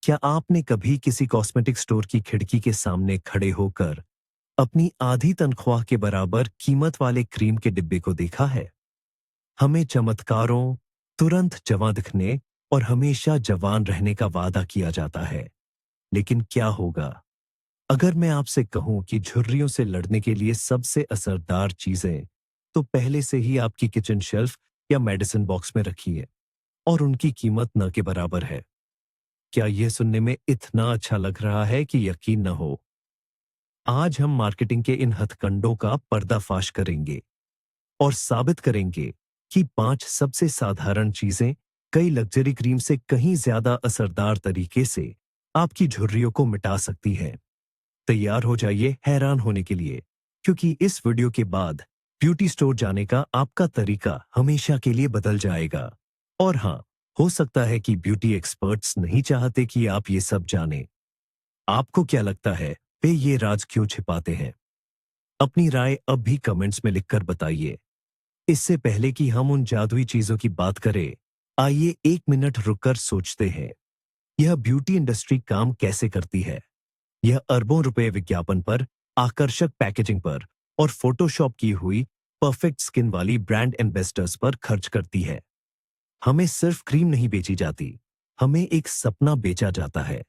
क्या आपने कभी किसी कॉस्मेटिक स्टोर की खिड़की के सामने खड़े होकर अपनी आधी तनख्वाह के बराबर कीमत वाले क्रीम के डिब्बे को देखा है? हमें चमत्कारों, तुरंत जवां दिखने और हमेशा जवान रहने का वादा किया जाता है। लेकिन क्या होगा अगर मैं आपसे कहूं कि झुर्रियों से लड़ने के लिए सबसे असरदार चीजें तो पहले से ही आपकी किचन शेल्फ या मेडिसिन बॉक्स में रखी है और उनकी कीमत न के बराबर है? क्या यह सुनने में इतना अच्छा लग रहा है कि यकीन न हो? आज हम मार्केटिंग के इन हथकंडों का पर्दाफाश करेंगे और साबित करेंगे कि 5 सबसे साधारण चीजें कई लग्जरी क्रीम से कहीं ज्यादा असरदार तरीके से आपकी झुर्रियों को मिटा सकती हैं। तैयार हो जाइए हैरान होने के लिए, क्योंकि इस वीडियो के बाद ब्यूटी स्टोर जाने का आपका तरीका हमेशा के लिए बदल जाएगा। और हाँ, हो सकता है कि ब्यूटी एक्सपर्ट्स नहीं चाहते कि आप ये सब जानें। आपको क्या लगता है वे ये राज क्यों छिपाते हैं? अपनी राय अब भी कमेंट्स में लिखकर बताइए। इससे पहले कि हम उन जादुई चीजों की बात करें, आइए 1 मिनट रुककर सोचते हैं। यह ब्यूटी इंडस्ट्री काम कैसे करती है? यह अरबों रुपए विज्ञापन पर, आकर्षक पैकेजिंग पर और फोटोशॉप की हुई परफेक्ट स्किन वाली ब्रांड एम्बेसडर्स पर खर्च करती है। हमें सिर्फ क्रीम नहीं बेची जाती, हमें एक सपना बेचा जाता है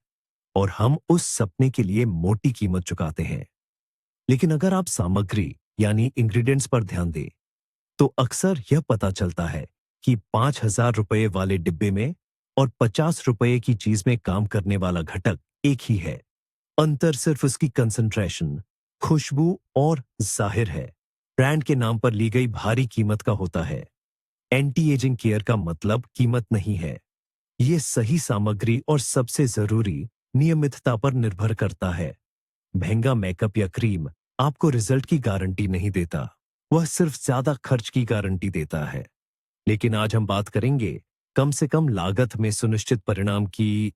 और हम उस सपने के लिए मोटी कीमत चुकाते हैं। लेकिन अगर आप सामग्री यानी इंग्रेडिएंट्स पर ध्यान दें, तो अक्सर यह पता चलता है कि 5,000 रुपए वाले डिब्बे में और 50 रुपए की चीज में काम करने वाला घटक एक ही है। अंतर सिर्फ उसकी कंसंट्रेशन, खुशबू और जाहिर है ब्रांड के नाम पर ली गई भारी कीमत का होता है। एंटी एजिंग केयर का मतलब कीमत नहीं है। ये सही सामग्री और सबसे जरूरी नियमितता पर निर्भर करता है। महंगा मेकअप या क्रीम आपको रिजल्ट की गारंटी नहीं देता, वह सिर्फ ज्यादा खर्च की गारंटी देता है। लेकिन आज हम बात करेंगे कम से कम लागत में सुनिश्चित परिणाम की।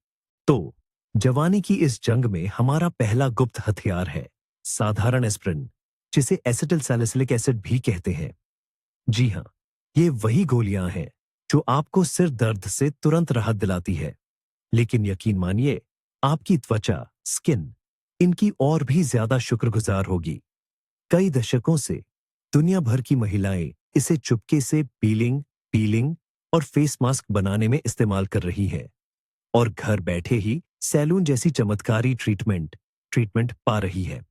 तो जवानी की इस जंग में हमारा पहला गुप्त हथियार है साधारण एस्पिरिन, जिसे एसिटिल सैलिसिलिक एसिड भी कहते हैं। जी हाँ, ये वही गोलियां हैं जो आपको सिर दर्द से तुरंत राहत दिलाती है। लेकिन यकीन मानिए, आपकी त्वचा, स्किन, इनकी और भी ज्यादा शुक्रगुजार होगी। कई दशकों से दुनिया भर की महिलाएं इसे चुपके से पीलिंग, पीलिंग और फेस मास्क बनाने में इस्तेमाल कर रही है और घर बैठे ही सैलून जैसी चमत्कारी ट्रीटमेंट पा रही है।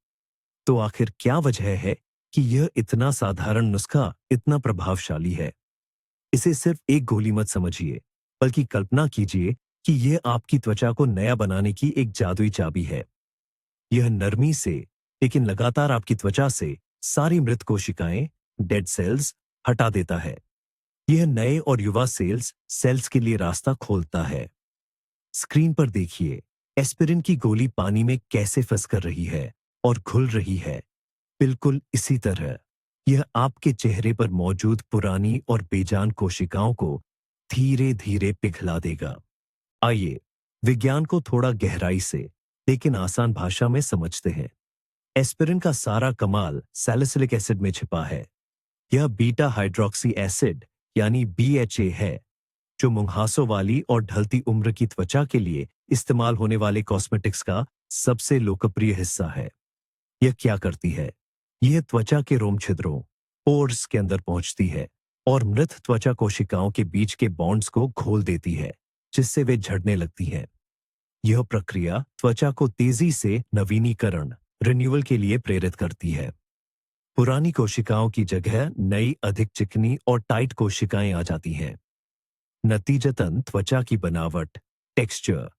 तो आखिर क्या वजह है कि यह इतना साधारण नुस्खा इतना प्रभावशाली है? इसे सिर्फ एक गोली मत समझिए, बल्कि कल्पना कीजिए कि यह आपकी त्वचा को नया बनाने की एक जादुई चाबी है। यह नरमी से लेकिन लगातार आपकी त्वचा से सारी मृत कोशिकाएं, डेड सेल्स हटा देता है। यह नए और युवा सेल्स के लिए रास्ता खोलता है। स्क्रीन पर देखिए, एस्पिरिन की गोली पानी में कैसे फंस कर रही है और घुल रही है। बिल्कुल इसी तरह यह आपके चेहरे पर मौजूद पुरानी और बेजान कोशिकाओं को धीरे धीरे पिघला देगा। आइए विज्ञान को थोड़ा गहराई से लेकिन आसान भाषा में समझते हैं। एस्पिरिन का सारा कमाल सैलिसिलिक एसिड में छिपा है। यह बीटा हाइड्रोक्सी एसिड यानी BHA है, जो मुंहासों वाली और ढलती उम्र की त्वचा के लिए इस्तेमाल होने वाले कॉस्मेटिक्स का सबसे लोकप्रिय हिस्सा है। यह क्या करती है? यह त्वचा के रोम छिद्रों, पोर्स के अंदर पहुंचती है और मृत त्वचा कोशिकाओं के बीच के बॉन्ड्स को घोल देती है, जिससे वे झड़ने लगती हैं। यह प्रक्रिया त्वचा को तेजी से नवीनीकरण, रिन्यूअल के लिए प्रेरित करती है। पुरानी कोशिकाओं की जगह नई, अधिक चिकनी और टाइट कोशिकाएं आ जाती हैं। नतीजतन त्वचा की बनावट, टेक्सचर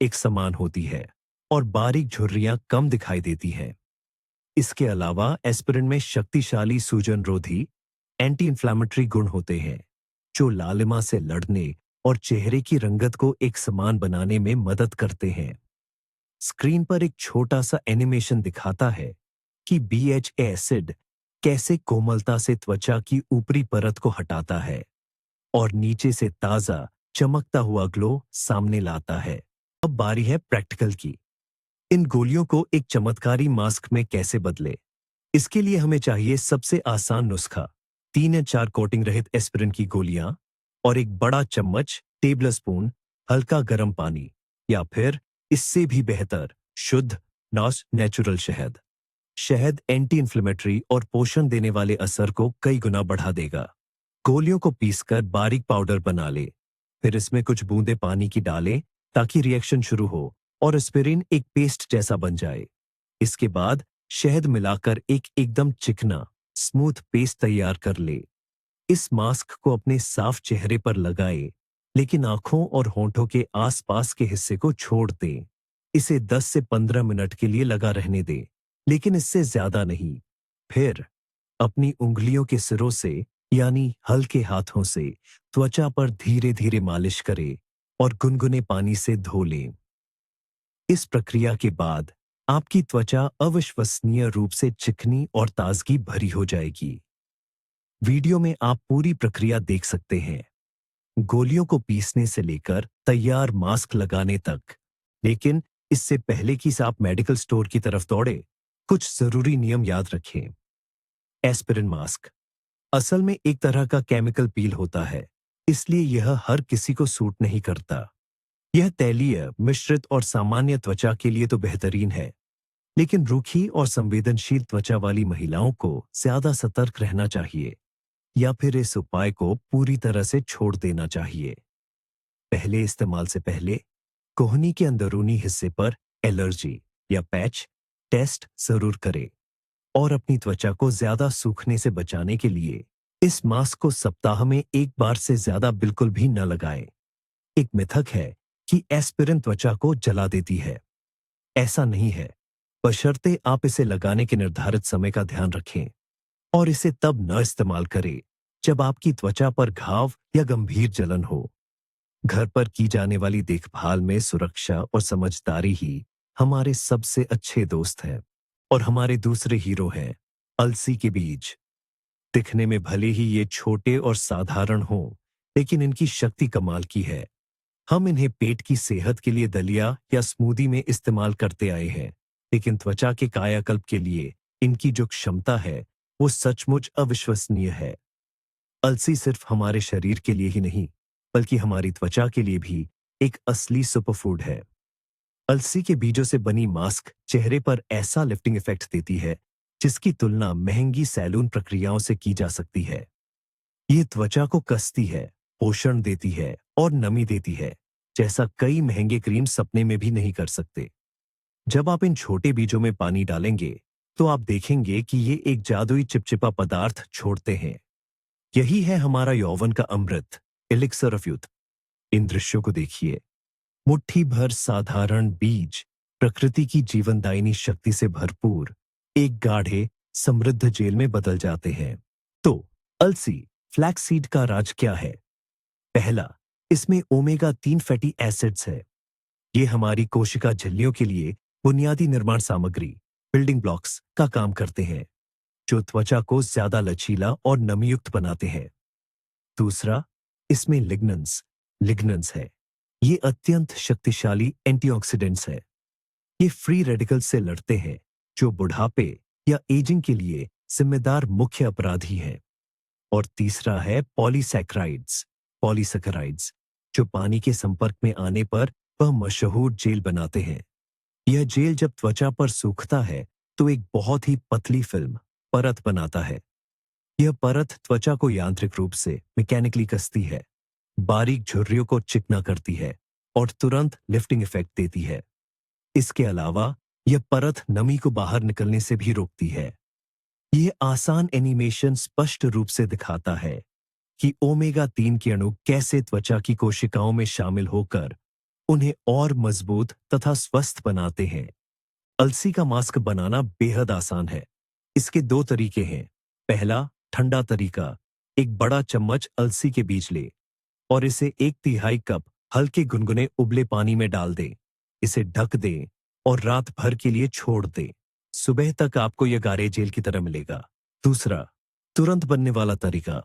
एक समान होती है और बारीक झुर्रियां कम दिखाई देती हैं। इसके अलावा एस्पिरिन में शक्तिशाली सूजन रोधी, एंटी इंफ्लेमेटरी गुण होते हैं, जो लालिमा से लड़ने और चेहरे की रंगत को एक समान बनाने में मदद करते हैं। स्क्रीन पर एक छोटा सा एनिमेशन दिखाता है कि BHA एसिड कैसे कोमलता से त्वचा की ऊपरी परत को हटाता है और नीचे से ताजा, चमकता हुआ ग्लो सामने लाता है। अब बारी है प्रैक्टिकल की। इन गोलियों को एक चमत्कारी मास्क में कैसे बदले? इसके लिए हमें चाहिए सबसे आसान नुस्खा, 3 या 4 कोटिंग रहित एस्पिरिन की गोलियां और एक बड़ा चम्मच टेबल स्पून हल्का गर्म पानी या फिर इससे भी बेहतर शुद्ध नेचुरल शहद। शहद एंटी इन्फ्लेमेटरी और पोषण देने वाले असर को कई गुना बढ़ा देगा। गोलियों को पीसकर बारीक पाउडर बना ले, फिर इसमें कुछ बूंदे पानी की डालें ताकि रिएक्शन शुरू हो और एस्पिरिन एक पेस्ट जैसा बन जाए। इसके बाद शहद मिलाकर एक एकदम चिकना स्मूथ पेस्ट तैयार कर ले। इस मास्क को अपने साफ चेहरे पर लगाए, लेकिन आंखों और होंठों के आसपास के हिस्से को छोड़ दें। इसे 10 से 15 मिनट के लिए लगा रहने दें, लेकिन इससे ज्यादा नहीं। फिर अपनी उंगलियों के सिरों से यानी हल्के हाथों से त्वचा पर धीरे धीरे मालिश करें और गुनगुने पानी से धो लें। इस प्रक्रिया के बाद आपकी त्वचा अविश्वसनीय रूप से चिकनी और ताजगी भरी हो जाएगी। वीडियो में आप पूरी प्रक्रिया देख सकते हैं, गोलियों को पीसने से लेकर तैयार मास्क लगाने तक। लेकिन इससे पहले कि आप मेडिकल स्टोर की तरफ दौड़े, कुछ जरूरी नियम याद रखें। एस्पिरिन मास्क असल में एक तरह का केमिकल पील होता है, इसलिए यह हर किसी को सूट नहीं करता। यह तैलीय, मिश्रित और सामान्य त्वचा के लिए तो बेहतरीन है, लेकिन रूखी और संवेदनशील त्वचा वाली महिलाओं को ज्यादा सतर्क रहना चाहिए या फिर इस उपाय को पूरी तरह से छोड़ देना चाहिए। पहले इस्तेमाल से पहले कोहनी के अंदरूनी हिस्से पर एलर्जी या पैच टेस्ट जरूर करें और अपनी त्वचा को ज्यादा सूखने से बचाने के लिए इस मास्क को सप्ताह में एक बार से ज्यादा बिल्कुल भी न लगाएं। एक मिथक है कि एस्पिरिन त्वचा को जला देती है। ऐसा नहीं है, बशर्ते आप इसे लगाने के निर्धारित समय का ध्यान रखें और इसे तब न इस्तेमाल करें जब आपकी त्वचा पर घाव या गंभीर जलन हो। घर पर की जाने वाली देखभाल में सुरक्षा और समझदारी ही हमारे सबसे अच्छे दोस्त हैं। और हमारे दूसरे हीरो हैं अलसी के बीज। दिखने में भले ही ये छोटे और साधारण हों, लेकिन इनकी शक्ति कमाल की है। हम इन्हें पेट की सेहत के लिए दलिया या स्मूदी में इस्तेमाल करते आए हैं, लेकिन त्वचा के कायाकल्प के लिए इनकी जो क्षमता है वो सचमुच अविश्वसनीय है। अलसी सिर्फ हमारे शरीर के लिए ही नहीं, बल्कि हमारी त्वचा के लिए भी एक असली सुपरफूड है। अलसी के बीजों से बनी मास्क चेहरे पर ऐसा लिफ्टिंग इफेक्ट देती है जिसकी तुलना महंगी सैलून प्रक्रियाओं से की जा सकती है। ये त्वचा को कसती है, पोषण देती है और नमी देती है, जैसा कई महंगे क्रीम सपने में भी नहीं कर सकते। जब आप इन छोटे बीजों में पानी डालेंगे, तो आप देखेंगे कि ये एक जादुई चिपचिपा पदार्थ छोड़ते हैं। यही है हमारा यौवन का अमृत, एलिक्सर ऑफ यूथ। इन दृश्यों को देखिए, मुट्ठी भर साधारण बीज प्रकृति की जीवनदायिनी शक्ति से भरपूर एक गाढ़े समृद्ध जेल में बदल जाते हैं। तो अलसी फ्लैक्सीड का राज क्या है? पहला, इसमें ओमेगा 3 फैटी एसिड्स है। ये हमारी कोशिका झिल्लियों के लिए बुनियादी निर्माण सामग्री, बिल्डिंग ब्लॉक्स का काम करते हैं, जो त्वचा को ज्यादा लचीला और नमीयुक्त बनाते हैं। दूसरा, इसमें लिग्नन्स है। ये अत्यंत शक्तिशाली एंटीऑक्सीडेंट्स है। ये फ्री रेडिकल से लड़ते हैं, जो बुढ़ापे या एजिंग के लिए जिम्मेदार मुख्य अपराधी हैं। और तीसरा है पॉलीसैकेराइड्स, जो पानी के संपर्क में आने पर वह मशहूर जेल बनाते हैं। यह जेल जब त्वचा पर सूखता है तो एक बहुत ही पतली फिल्म परत बनाता है। यह परत त्वचा को यांत्रिक रूप से मैकेनिकली कसती है, बारीक झुर्रियों को चिकना करती है और तुरंत लिफ्टिंग इफेक्ट देती है। इसके अलावा यह परत नमी को बाहर निकलने से भी रोकती है। यह आसान एनिमेशन स्पष्ट रूप से दिखाता है कि ओमेगा 3 के अणु कैसे त्वचा की कोशिकाओं में शामिल होकर उन्हें और मजबूत तथा स्वस्थ बनाते हैं। अलसी का मास्क बनाना बेहद आसान है। इसके दो तरीके हैं। पहला, ठंडा तरीका। एक बड़ा चम्मच अलसी के बीज ले और इसे 1/3 कप हल्के गुनगुने उबले पानी में डाल दें। इसे ढक दें और रात भर के लिए छोड़ दें। सुबह तक आपको यह गाढ़े जेल की तरह मिलेगा। दूसरा, तुरंत बनने वाला तरीका।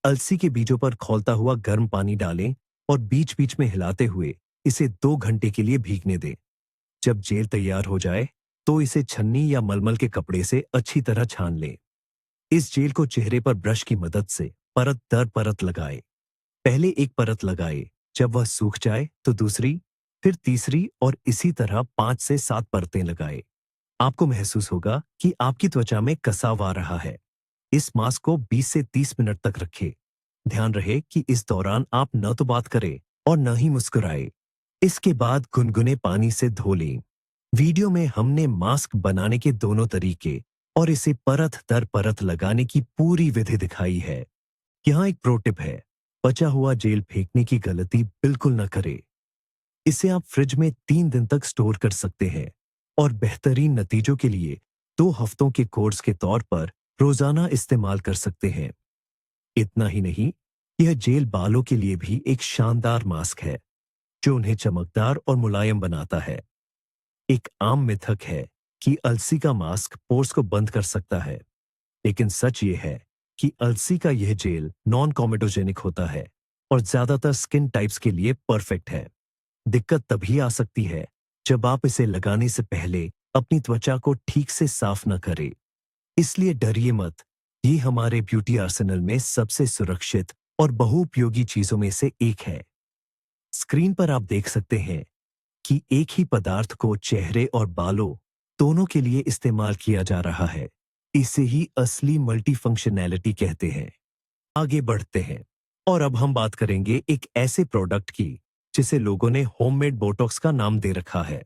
अलसी के बीजों पर खौलता हुआ गर्म पानी डालें और बीच बीच में हिलाते हुए इसे 2 घंटे के लिए भीगने दें। जब जेल तैयार हो जाए तो इसे छन्नी या मलमल के कपड़े से अच्छी तरह छान लें। इस जेल को चेहरे पर ब्रश की मदद से परत दर परत लगाएं। पहले एक परत लगाएं, जब वह सूख जाए तो दूसरी, फिर तीसरी और इसी तरह 5 से 7 परतें लगाए। आपको महसूस होगा कि आपकी त्वचा में कसाव आ रहा है। इस मास्क को 20 से 30 मिनट तक रखें। ध्यान रहे कि इस दौरान आप न तो बात करें और न ही मुस्कुराए। इसके बाद गुनगुने पानी से धो लें। वीडियो में हमने मास्क बनाने के दोनों तरीके और इसे परत दर परत लगाने की पूरी विधि दिखाई है। यहाँ एक प्रो टिप है, बचा हुआ जेल फेंकने की गलती बिल्कुल न करें। इसे आप फ्रिज में 3 दिन तक स्टोर कर सकते हैं और बेहतरीन नतीजों के लिए 2 हफ्तों के कोर्स के तौर पर रोजाना इस्तेमाल कर सकते हैं। इतना ही नहीं, यह जेल बालों के लिए भी एक शानदार मास्क है जो उन्हें चमकदार और मुलायम बनाता है। एक आम मिथक है कि अलसी का मास्क पोर्स को बंद कर सकता है, लेकिन सच ये है कि अलसी का यह जेल नॉन कॉमेडोजेनिक होता है और ज्यादातर स्किन टाइप्स के लिए परफेक्ट है। दिक्कत तभी आ सकती है जब आप इसे लगाने से पहले अपनी त्वचा को ठीक से साफ न करें। इसलिए डरिए मत, ये हमारे ब्यूटी आर्सेनल में सबसे सुरक्षित और बहुउपयोगी चीजों में से एक है। स्क्रीन पर आप देख सकते हैं कि एक ही पदार्थ को चेहरे और बालों दोनों के लिए इस्तेमाल किया जा रहा है। इसे ही असली मल्टी फंक्शनैलिटी कहते हैं। आगे बढ़ते हैं और अब हम बात करेंगे एक ऐसे प्रोडक्ट की जिसे लोगों ने होममेड बोटॉक्स का नाम दे रखा है।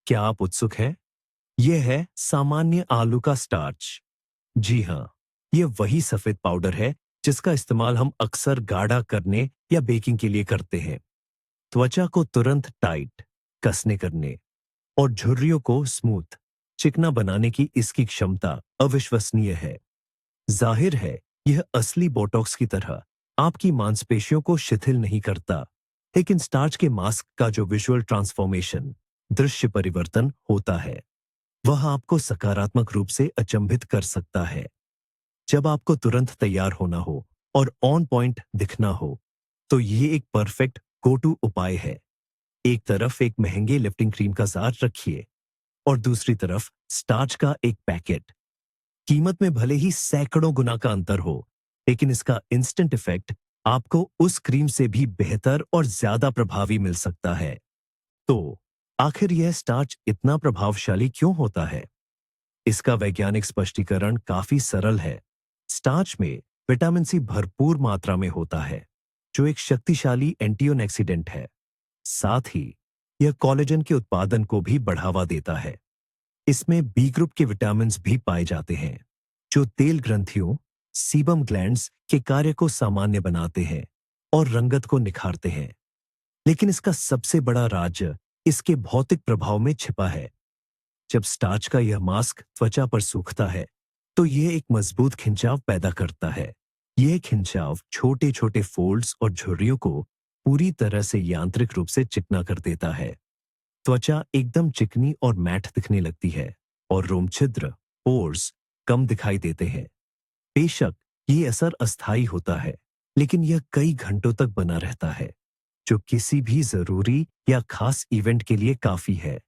क्या आप उत्सुक हैं? यह है सामान्य आलू का स्टार्च। जी हाँ, यह वही सफेद पाउडर है जिसका इस्तेमाल हम अक्सर गाढ़ा करने या बेकिंग के लिए करते हैं। त्वचा को तुरंत टाइट, कसने करने और झुर्रियों को स्मूथ, चिकना बनाने की इसकी क्षमता अविश्वसनीय है। जाहिर है, यह असली बोटॉक्स की तरह आपकी मांसपेशियों को शिथिल नहीं करता, लेकिन स्टार्च के मास्क का जो विजुअल ट्रांसफॉर्मेशन, दृश्य परिवर्तन होता है, वह आपको सकारात्मक रूप से अचंभित कर सकता है। जब आपको तुरंत तैयार होना हो और ऑन पॉइंट दिखना हो, तो ये एक परफेक्ट गो टू उपाय है। एक तरफ एक महंगे लिफ्टिंग क्रीम का जार रखिए और दूसरी तरफ स्टार्च का एक पैकेट। कीमत में भले ही सैकड़ों गुना का अंतर हो, लेकिन इसका इंस्टेंट इफेक्ट आपको उस क्रीम से भी बेहतर और ज्यादा प्रभावी मिल सकता है। तो आखिर यह स्टार्च इतना प्रभावशाली क्यों होता है? इसका वैज्ञानिक स्पष्टीकरण काफी सरल है। स्टार्च में विटामिन सी भरपूर मात्रा में होता है, जो एक शक्तिशाली एंटीऑक्सीडेंट है। साथ ही यह कोलेजन के उत्पादन को भी बढ़ावा देता है। इसमें बी ग्रुप के विटामिन भी पाए जाते हैं, जो तेल ग्रंथियों, सीबम ग्लैंड्स के कार्य को सामान्य बनाते हैं और रंगत को निखारते हैं। लेकिन इसका सबसे बड़ा राज इसके भौतिक प्रभाव में छिपा है। जब स्टार्च का यह मास्क त्वचा पर सूखता है, तो यह एक मजबूत खिंचाव पैदा करता है। यह खिंचाव छोटे छोटे फोल्ड्स और झुर्रियों को पूरी तरह से यांत्रिक रूप से चिकना कर देता है। त्वचा एकदम चिकनी और मैट दिखने लगती है और रोम छिद्र, पोर्स कम दिखाई देते हैं। बेशक ये असर अस्थायी होता है, लेकिन यह कई घंटों तक बना रहता है, जो किसी भी जरूरी या खास इवेंट के लिए काफी है।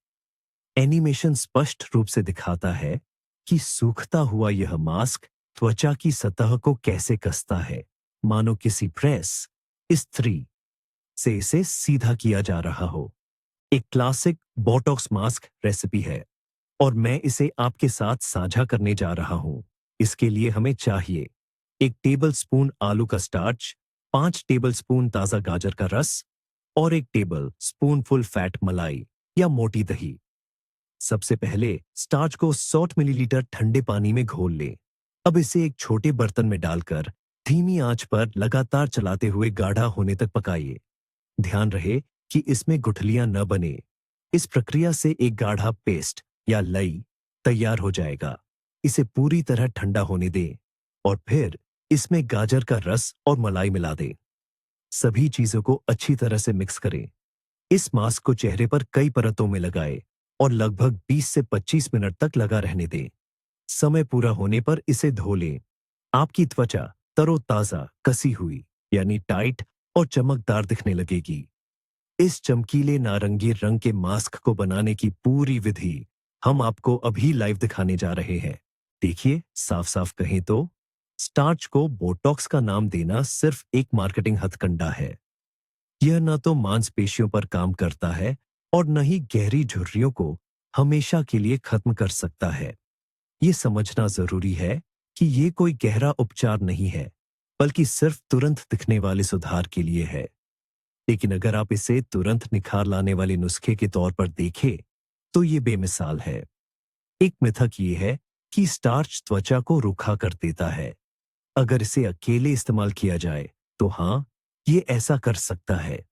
एनिमेशन स्पष्ट रूप से दिखाता है कि सूखता हुआ यह मास्क त्वचा की सतह को कैसे कसता है, मानो किसी प्रेस इस्त्री से इसे सीधा किया जा रहा हो। एक क्लासिक बोटॉक्स मास्क रेसिपी है और मैं इसे आपके साथ साझा करने जा रहा हूं। इसके लिए हमें चाहिए 1 टेबल स्पून आलू का स्टार्च, 5 टेबल स्पून ताजा गाजर का रस और 1 टेबल स्पून फुल फैट मलाई या मोटी दही। सबसे पहले स्टार्च को 100 मिलीलीटर ठंडे पानी में घोल लें। अब इसे एक छोटे बर्तन में डालकर धीमी आंच पर लगातार चलाते हुए गाढ़ा होने तक पकाइए। ध्यान रहे कि इसमें गुठलियां न बने। इस प्रक्रिया से एक गाढ़ा पेस्ट या लई तैयार हो जाएगा। इसे पूरी तरह ठंडा होने दें और फिर इसमें गाजर का रस और मलाई मिला दें। सभी चीजों को अच्छी तरह से मिक्स करें। इस मास्क को चेहरे पर कई परतों में लगाएं और लगभग 20 से 25 मिनट तक लगा रहने दें। समय पूरा होने पर इसे धो लें। आपकी त्वचा तरोताजा, कसी हुई यानी टाइट और चमकदार दिखने लगेगी। इस चमकीले नारंगी रंग के मास्क को बनाने की पूरी विधि हम आपको अभी लाइव दिखाने जा रहे हैं। देखिए, साफ साफ कहें तो स्टार्च को बोटॉक्स का नाम देना सिर्फ एक मार्केटिंग हथकंडा है। यह न तो मांसपेशियों पर काम करता है और न ही गहरी झुर्रियों को हमेशा के लिए खत्म कर सकता है। ये समझना जरूरी है कि ये कोई गहरा उपचार नहीं है, बल्कि सिर्फ तुरंत दिखने वाले सुधार के लिए है। लेकिन अगर आप इसे तुरंत निखार लाने वाले नुस्खे के तौर पर देखें, तो ये बेमिसाल है। एक मिथक ये है कि स्टार्च त्वचा को रूखा कर देता है। अगर इसे अकेले इस्तेमाल किया जाए, तो हाँ, ये ऐसा कर सकता है।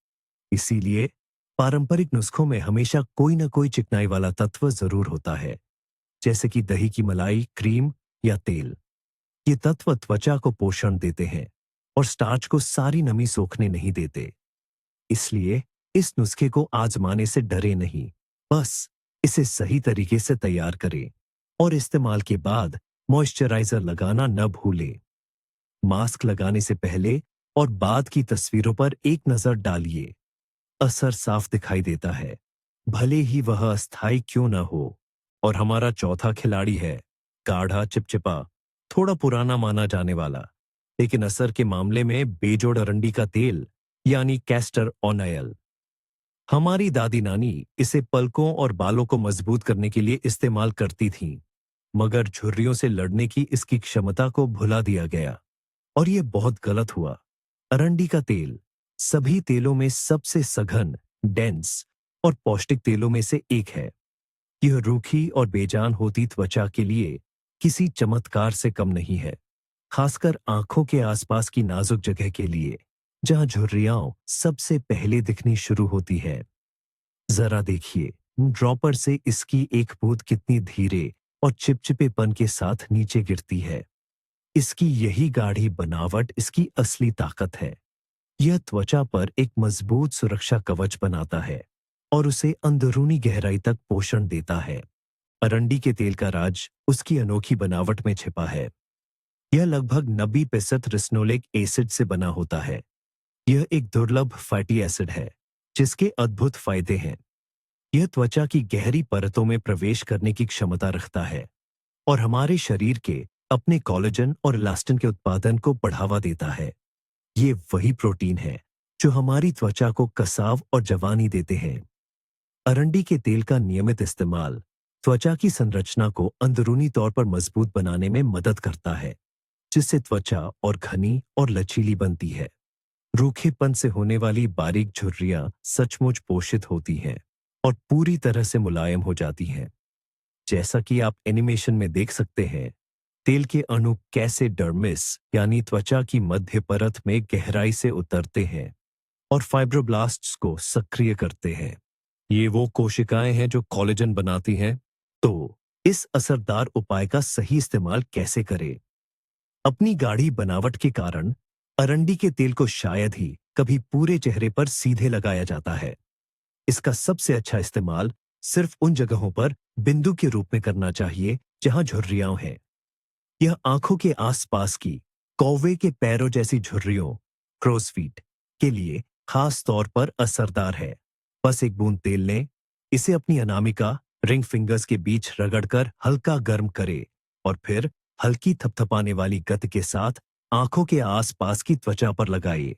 इसीलिए पारंपरिक नुस्खों में हमेशा कोई ना कोई चिकनाई वाला तत्व जरूर होता है, जैसे कि दही की मलाई, क्रीम या तेल। ये तत्व त्वचा को पोषण देते हैं और स्टार्च को सारी नमी सोखने नहीं देते। इसलिए इस नुस्खे को आजमाने से डरे नहीं, बस इसे सही तरीके से तैयार करें और इस्तेमाल के बाद मॉइस्चराइजर लगाना न भूलें। मास्क लगाने से पहले और बाद की तस्वीरों पर एक नजर डालिए। असर साफ दिखाई देता है, भले ही वह अस्थायी क्यों न हो। और हमारा चौथा खिलाड़ी है गाढ़ा, चिपचिपा, थोड़ा पुराना माना जाने वाला, लेकिन असर के मामले में बेजोड़ अरंडी का तेल, यानी कैस्टर ऑयल। हमारी दादी नानी इसे पलकों और बालों को मजबूत करने के लिए इस्तेमाल करती थीं, मगर झुर्रियों से लड़ने की इसकी क्षमता को भुला दिया गया और यह बहुत गलत हुआ। अरंडी का तेल सभी तेलों में सबसे सघन, डेंस और पौष्टिक तेलों में से एक है। यह रूखी और बेजान होती त्वचा के लिए किसी चमत्कार से कम नहीं है, खासकर आंखों के आसपास की नाजुक जगह के लिए, जहां झुर्रियां सबसे पहले दिखनी शुरू होती है। जरा देखिए, ड्रॉपर से इसकी एक बूंद कितनी धीरे और चिपचिपेपन के साथ नीचे गिरती है। इसकी यही गाढ़ी बनावट इसकी असली ताकत है। यह त्वचा पर एक मजबूत सुरक्षा कवच बनाता है और उसे अंदरूनी गहराई तक पोषण देता है। अरंडी के तेल का राज उसकी अनोखी बनावट में छिपा है। यह लगभग 90% रिस्नोलिक एसिड से बना होता है। यह एक दुर्लभ फैटी एसिड है, जिसके अद्भुत फायदे हैं। यह त्वचा की गहरी परतों में प्रवेश करने की क्षमता रखता है और हमारे शरीर के अपने कोलेजन और इलास्टिन के उत्पादन को बढ़ावा देता है। ये वही प्रोटीन है जो हमारी त्वचा को कसाव और जवानी देते हैं। अरंडी के तेल का नियमित इस्तेमाल त्वचा की संरचना को अंदरूनी तौर पर मजबूत बनाने में मदद करता है, जिससे त्वचा और घनी और लचीली बनती है। रूखेपन से होने वाली बारीक झुर्रियां सचमुच पोषित होती हैं और पूरी तरह से मुलायम हो जाती हैं। जैसा कि आप एनिमेशन में देख सकते हैं, तेल के अणु कैसे डर्मिस यानी त्वचा की मध्य परत में गहराई से उतरते हैं और फाइब्रोब्लास्ट्स को सक्रिय करते हैं। ये वो कोशिकाएं हैं जो कोलेजन बनाती हैं। तो इस असरदार उपाय का सही इस्तेमाल कैसे करें? अपनी गाढ़ी बनावट के कारण अरंडी के तेल को शायद ही कभी पूरे चेहरे पर सीधे लगाया जाता है। इसका सबसे अच्छा इस्तेमाल सिर्फ उन जगहों पर बिंदु के रूप में करना चाहिए जहां झुर्रियां हैं। यह आंखों के आसपास की कौवे के पैरों जैसी झुर्रियों, क्रोस फीट, के लिए खास तौर पर असरदार है। बस एक बूंद तेल लें, इसे अपनी अनामिका, रिंग फिंगर्स के बीच रगड़कर हल्का गर्म करें और फिर हल्की थपथपाने वाली गति के साथ आंखों के आसपास की त्वचा पर लगाइए।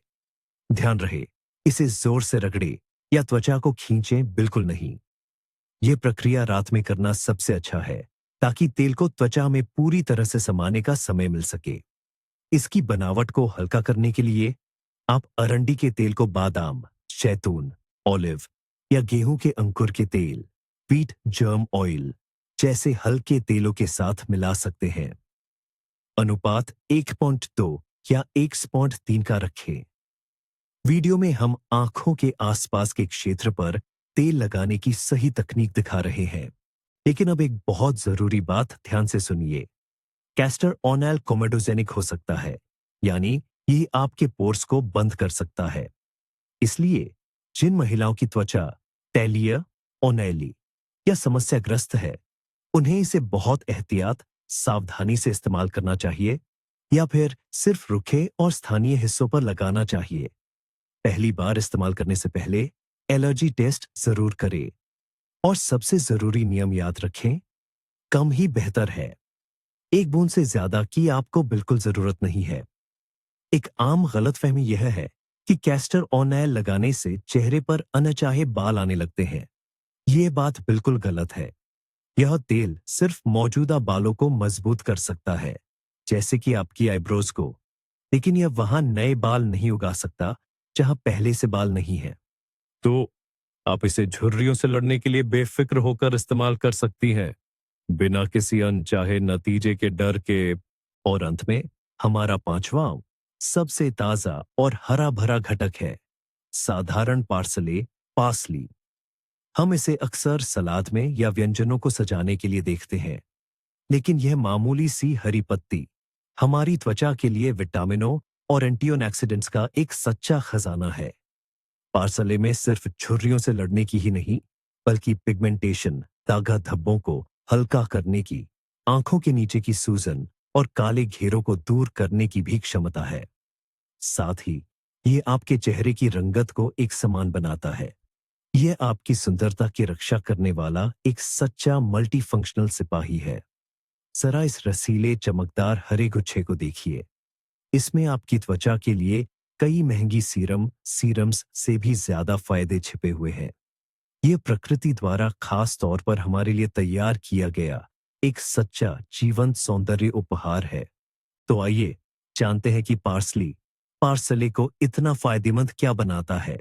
ध्यान रहे, इसे जोर से रगड़े या त्वचा को खींचें बिल्कुल नहीं। यह प्रक्रिया रात में करना सबसे अच्छा है, ताकि तेल को त्वचा में पूरी तरह से समाने का समय मिल सके। इसकी बनावट को हल्का करने के लिए आप अरंडी के तेल को बादाम, जैतून, ऑलिव या गेहूं के अंकुर के तेल, व्हीट जर्म ऑयल जैसे हल्के तेलों के साथ मिला सकते हैं। अनुपात 1.2 या 1.3 का रखें। वीडियो में हम आंखों के आसपास के क्षेत्र पर तेल लगाने की सही तकनीक दिखा रहे हैं, लेकिन अब एक बहुत जरूरी बात ध्यान से सुनिए। कैस्टर ऑयल कोमेडोजेनिक हो सकता है, यानी ये आपके पोर्स को बंद कर सकता है। इसलिए जिन महिलाओं की त्वचा तैलीय, ओनैली या समस्याग्रस्त है, उन्हें इसे बहुत एहतियात, सावधानी से इस्तेमाल करना चाहिए या फिर सिर्फ रुखे और स्थानीय हिस्सों पर लगाना चाहिए। पहली बार इस्तेमाल करने से पहले एलर्जी टेस्ट जरूर करें और सबसे जरूरी नियम याद रखें, कम ही बेहतर है। एक बूंद से ज्यादा की आपको बिल्कुल जरूरत नहीं है। एक आम गलतफहमी यह है कि कैस्टर ऑयल लगाने से चेहरे पर अनचाहे बाल आने लगते हैं। ये बात बिल्कुल गलत है। यह तेल सिर्फ मौजूदा बालों को मजबूत कर सकता है, जैसे कि आपकी आईब्रोज को, लेकिन यह वहां नए बाल नहीं उगा सकता जहां पहले से बाल नहीं है। तो आप इसे झुर्रियों से लड़ने के लिए बेफिक्र होकर इस्तेमाल कर सकती हैं, बिना किसी अनचाहे नतीजे के डर के। और अंत में हमारा पांचवा सबसे ताजा और हरा भरा घटक है साधारण पार्सले, पार्सली। हम इसे अक्सर सलाद में या व्यंजनों को सजाने के लिए देखते हैं, लेकिन यह मामूली सी हरी पत्ती हमारी त्वचा के लिए विटामिनों और एंटीऑक्सीडेंट्स का एक सच्चा खजाना है। पार्सले में सिर्फ झुर्रियों से लड़ने की ही नहीं, बल्कि पिगमेंटेशन, दागा धब्बों को हल्का करने की, आंखों के नीचे की सूजन और काले घेरों को दूर करने की भी क्षमता है। साथ ही ये आपके चेहरे की रंगत को एक समान बनाता है। यह आपकी सुंदरता की रक्षा करने वाला एक सच्चा मल्टी फंक्शनल सिपाही है। जरा इस रसीले चमकदार हरे गुच्छे को देखिए। इसमें आपकी त्वचा के लिए कई महंगी सीरम्स से भी ज्यादा फायदे छिपे हुए हैं। यह प्रकृति द्वारा खास तौर पर हमारे लिए तैयार किया गया एक सच्चा जीवंत सौंदर्य उपहार है। तो आइए जानते हैं कि पार्सले को इतना फायदेमंद क्या बनाता है।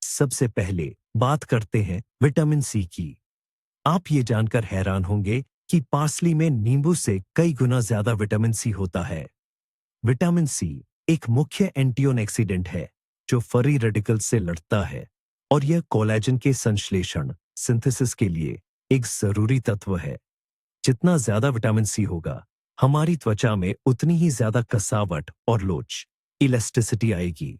सबसे पहले बात करते हैं विटामिन सी की। आप ये जानकर हैरान होंगे कि पार्सली में नींबू से कई गुना ज्यादा विटामिन सी होता है। विटामिन सी एक मुख्य एंटीऑक्सीडेंट है जो फ्री रेडिकल से लड़ता है, और यह कोलेजन के संश्लेषण सिंथेसिस के लिए एक जरूरी तत्व है। जितना ज्यादा विटामिन सी होगा, हमारी त्वचा में उतनी ही ज्यादा कसावट और लोच, इलास्टिसिटी आएगी।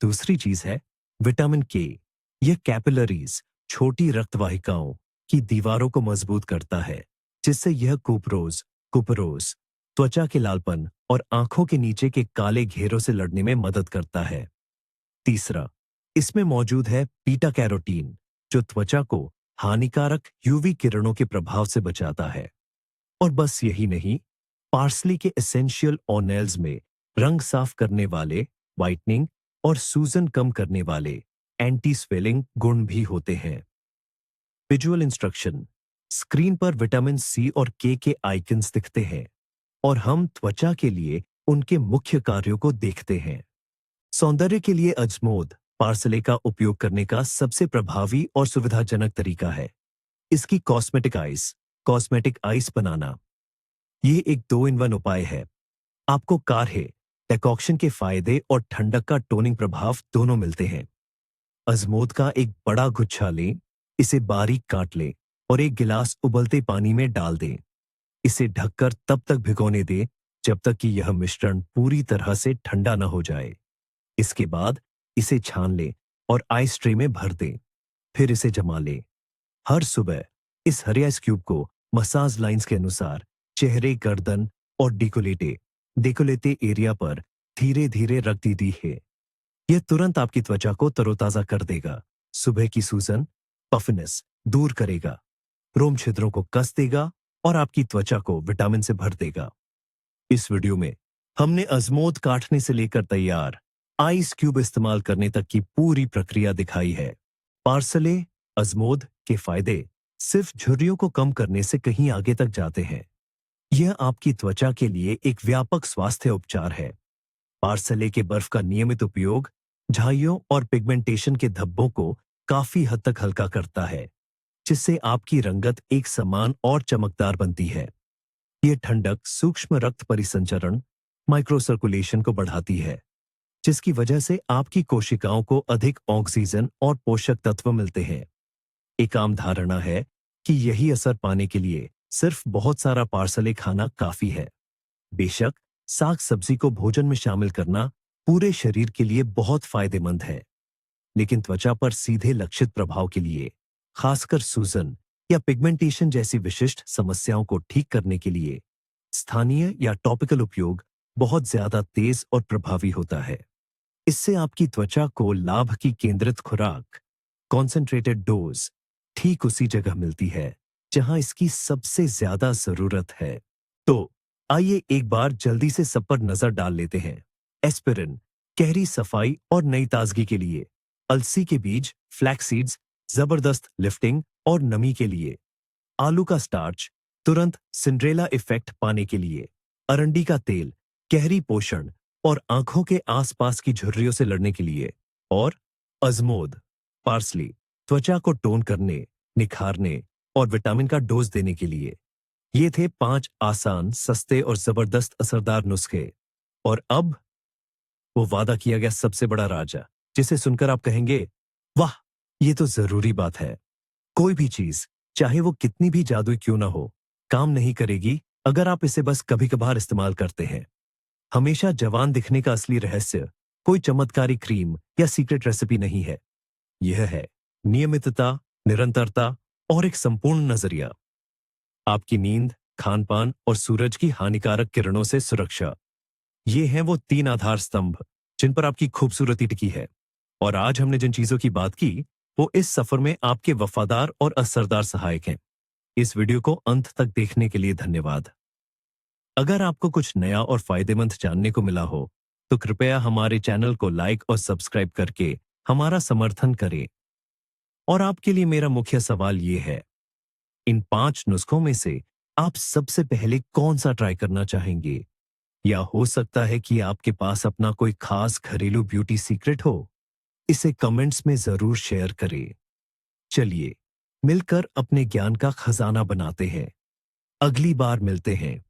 दूसरी चीज है विटामिन के। यह कैपिलरीज, छोटी रक्तवाहिकाओं की दीवारों को मजबूत करता है, जिससे यह कुपरोज, त्वचा के लालपन और आंखों के नीचे के काले घेरों से लड़ने में मदद करता है। तीसरा, इसमें मौजूद है बीटा कैरोटीन, जो त्वचा को हानिकारक यूवी किरणों के प्रभाव से बचाता है। और बस यही नहीं, पार्सली के एसेंशियल ऑनेल्स में रंग साफ करने वाले, वाइटनिंग और सूजन कम करने वाले एंटी स्वेलिंग गुण भी होते हैं। Visual instruction. स्क्रीन पर विटामिन सी और के आइकन्स दिखते हैं, और हम त्वचा के लिए उनके मुख्य कार्यों को देखते हैं। सौंदर्य के लिए अजमोद पार्सले का उपयोग करने का सबसे प्रभावी और सुविधाजनक तरीका है। इसकी कॉस्मेटिक आइस बनाना, ये एक 2 in 1 उपाय है। आपको काढ़े डेकॉक्शन के फायदे और ठंडक का टोनिंग प्रभाव दोनों मिलते हैं। अजमोद का एक बड़ा गुच्छा लें, इसे बारीक काट लें और एक गिलास उबलते पानी में डाल दें। इसे ढककर तब तक भिगोने दें जब तक कि यह मिश्रण पूरी तरह से ठंडा न हो जाए। इसके बाद इसे छान लें और आइस ट्रे में भर दें। फिर इसे जमा लें। हर सुबह इस हरे आइस क्यूब को मसाज लाइंस के अनुसार चेहरे, गर्दन और डेकोलेटे एरिया पर धीरे धीरे रख दीजिए है। यह तुरंत आपकी त्वचा को तरोताजा कर देगा, सुबह की सूजन, पफनेस दूर करेगा, रोम छिद्रों को कस देगा और आपकी त्वचा को विटामिन से भर देगा। इस वीडियो में हमने अजमोद काटने से लेकर तैयार आइस क्यूब इस्तेमाल करने तक की पूरी प्रक्रिया दिखाई है। पार्सले अजमोद के फायदे सिर्फ झुर्रियों को कम करने से कहीं आगे तक जाते हैं। यह आपकी त्वचा के लिए एक व्यापक स्वास्थ्य उपचार है। पार्सले के बर्फ का नियमित उपयोग झाइयों और पिगमेंटेशन के धब्बों को काफी हद तक हल्का करता है, जिससे आपकी रंगत एक समान और चमकदार बनती है। यह ठंडक सूक्ष्म रक्त परिसंचरण, माइक्रोसर्कुलेशन को बढ़ाती है, जिसकी वजह से आपकी कोशिकाओं को अधिक ऑक्सीजन और पोषक तत्व मिलते हैं। एक आम धारणा है कि यही असर पाने के लिए सिर्फ बहुत सारा पार्सले खाना काफी है। बेशक, साग सब्जी को भोजन में शामिल करना पूरे शरीर के लिए बहुत फायदेमंद है, लेकिन त्वचा पर सीधे लक्षित प्रभाव के लिए, खासकर सूजन या पिगमेंटेशन जैसी विशिष्ट समस्याओं को ठीक करने के लिए, स्थानीय या टॉपिकल उपयोग बहुत ज्यादा तेज और प्रभावी होता है। इससे आपकी त्वचा को लाभ की केंद्रित खुराक, कॉन्सेंट्रेटेड डोज, ठीक उसी जगह मिलती है जहां इसकी सबसे ज्यादा जरूरत है। तो आइए एक बार जल्दी से सब पर नजर डाल लेते हैं। एस्पिरिन गहरी सफाई और नई ताजगी के लिए। अलसी के बीज, फ्लैक्स सीड्स, जबरदस्त लिफ्टिंग और नमी के लिए। आलू का स्टार्च, तुरंत सिंड्रेला इफेक्ट पाने के लिए। अरंडी का तेल, गहरी पोषण और आंखों के आसपास की झुर्रियों से लड़ने के लिए। और अजमोद, पार्सली, त्वचा को टोन करने, निखारने और विटामिन का डोज देने के लिए। ये थे 5 आसान, सस्ते और जबरदस्त असरदार नुस्खे। और अब वो वादा किया गया सबसे बड़ा राज, जिसे सुनकर आप कहेंगे, वाह, ये तो जरूरी बात है। कोई भी चीज, चाहे वो कितनी भी जादुई क्यों ना हो, काम नहीं करेगी अगर आप इसे बस कभी कभार इस्तेमाल करते हैं। हमेशा जवान दिखने का असली रहस्य कोई चमत्कारी क्रीम या सीक्रेट रेसिपी नहीं है। यह है नियमितता, निरंतरता और एक संपूर्ण नजरिया। आपकी नींद, खान-पान और सूरज की हानिकारक किरणों से सुरक्षा। ये हैं वो 3 आधार स्तंभ जिन पर आपकी खूबसूरती टिकी है। और आज हमने जिन चीजों की बात की, वो इस सफर में आपके वफादार और असरदार सहायक हैं। इस वीडियो को अंत तक देखने के लिए धन्यवाद। अगर आपको कुछ नया और फायदेमंद जानने को मिला हो, तो कृपया हमारे चैनल को लाइक और सब्सक्राइब करके हमारा समर्थन करें। और आपके लिए मेरा मुख्य सवाल ये है, इन 5 नुस्खों में से आप सबसे पहले कौन सा ट्राई करना चाहेंगे? या हो सकता है कि आपके पास अपना कोई खास घरेलू ब्यूटी सीक्रेट हो? इसे कमेंट्स में जरूर शेयर करें। चलिए, मिलकर अपने ज्ञान का खजाना बनाते हैं। अगली बार मिलते हैं।